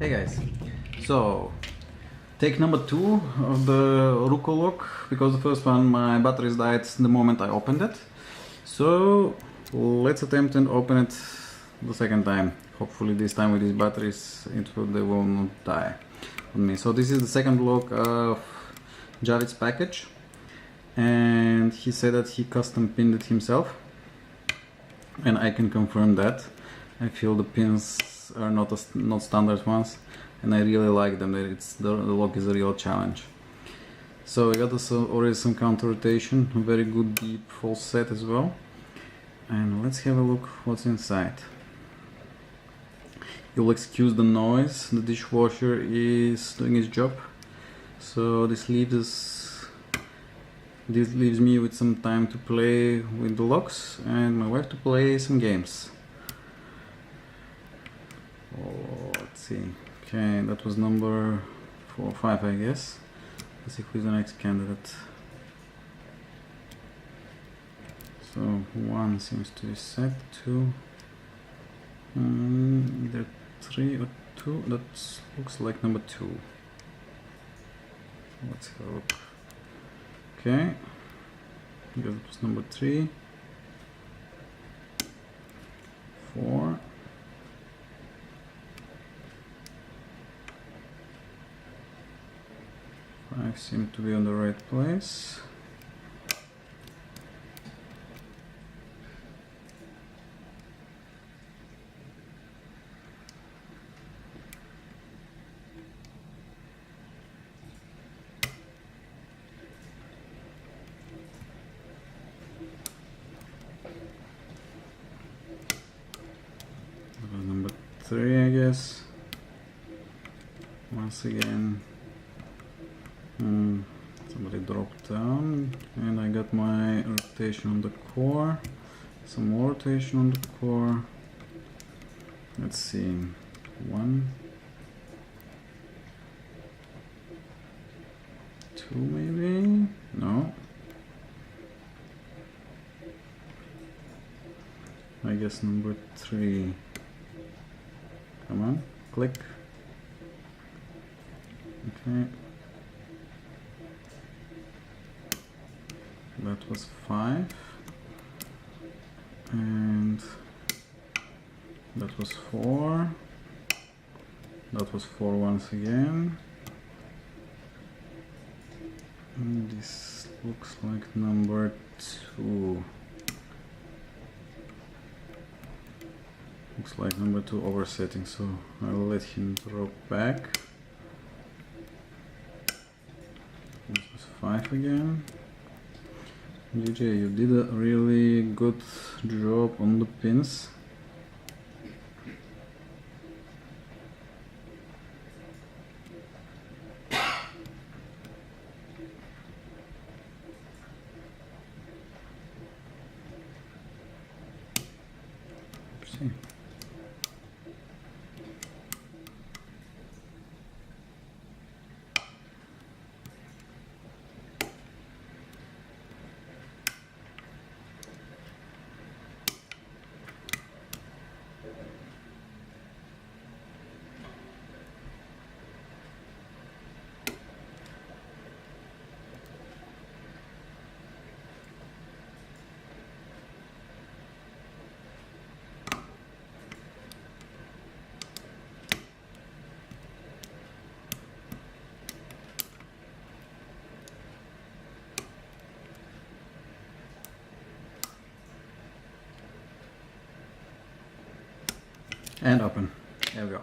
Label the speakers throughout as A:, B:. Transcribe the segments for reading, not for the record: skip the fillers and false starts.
A: Hey guys, so take number 2 of the Ruko lock, because the first one my batteries died the moment I opened it. So let's attempt and open it the second time. Hopefully this time with these batteries they will not die on me. So this is the second lock of Javid's package, and he said that he custom pinned it himself, and I can confirm that. I feel the pins are not standard ones, and I really like them. The lock is a real challenge. So I got already some counter rotation, a very good deep false set as well. And let's have a look what's inside. You'll excuse the noise, the dishwasher is doing its job. So this leaves me with some time to play with the locks, and my wife to play some games. Oh, let's see. Okay, that was number 4 or 5, I guess. Let's see who's the next candidate. So 1 seems to be set, 2, either 3 or 2. That looks like number 2. Let's have a look. Okay, because it was number 3, 4. 5 seem to be on the right place. Number 3, I guess. Once again. Somebody dropped down, and I got my rotation on the core, some more rotation on the core. Let's see, 1, 2 maybe? No. I guess number 3. Come on, click. Okay. That was 5, and that was 4, that was 4 once again, and this looks like number 2. Looks like number 2 oversetting, so I'll let him drop back. This was 5 again. GJ, you did a really good job on the pins. See. And open. There we go.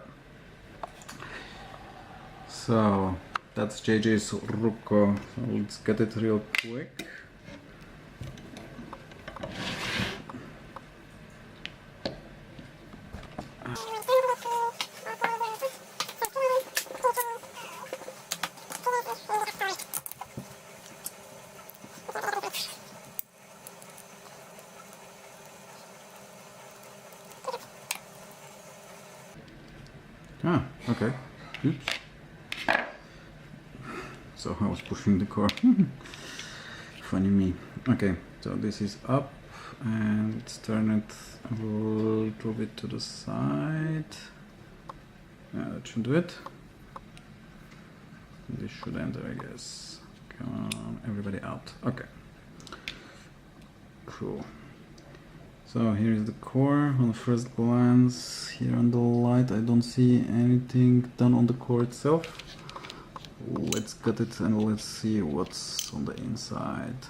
A: So that's JJ's Ruko. So let's get it real quick. Ah, okay. Oops. So I was pushing the core. Funny me. Okay, so this is up, and let's turn it a little bit to the side. Yeah, that should do it. This should enter, I guess. Come on, everybody out. Okay. Cool. So here's the core. On the first glance, here on the light, I don't see anything done on the core itself. Let's cut it and let's see what's on the inside.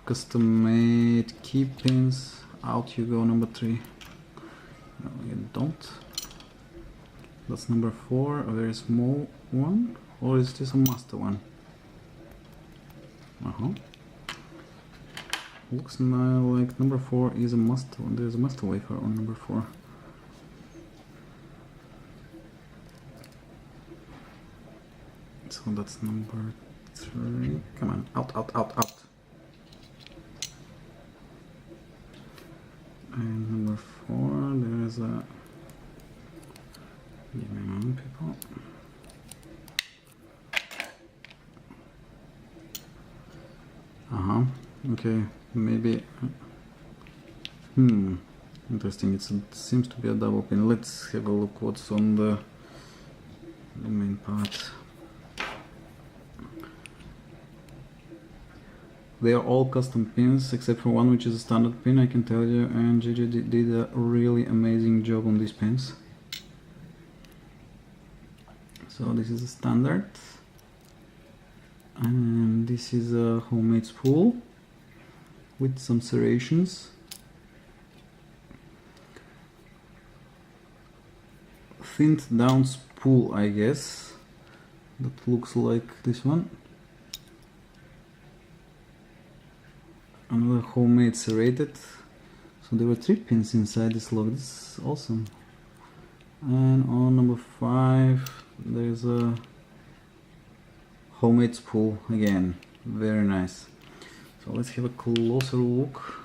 A: Custom made key pins. Out you go, number 3. No, you don't. That's number 4, a very small one. Or is this a master one? Looks now like number 4 is a master one. There's a master wafer on number 4. So that's number 3. Come on, out, out, out, out. And number 4, there's a... Give me a moment, people. Okay, maybe... Interesting, it seems to be a double pin. Let's have a look what's on the main part. They are all custom pins except for one which is a standard pin, I can tell you, and JJ did a really amazing job on these pins. So this is a standard, and this is a homemade spool with some serrations. Thinned down spool, I guess, that looks like this one. Another homemade serrated. So there were 3 pins inside this lock. This is awesome. And on number 5 there's a homemade spool again. Very nice. So let's have a closer look.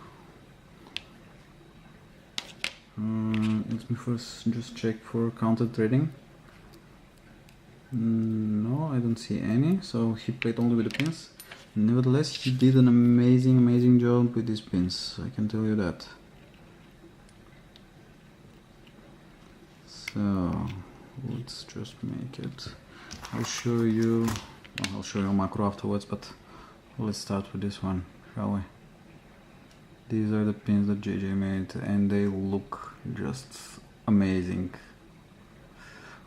A: Let me first just check for counter threading. No, I don't see any. So he played only with the pins. Nevertheless, he did an amazing job with these pins, I can tell you that. So let's just make it. I'll show you a macro afterwards, but let's start with this one, shall we? These are the pins that JJ made and they look just amazing.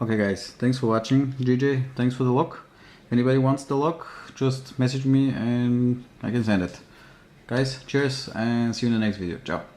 A: Okay guys, thanks for watching. JJ, thanks for the lock. If anybody wants the lock, just message me and I can send it. Guys, cheers and see you in the next video. Ciao.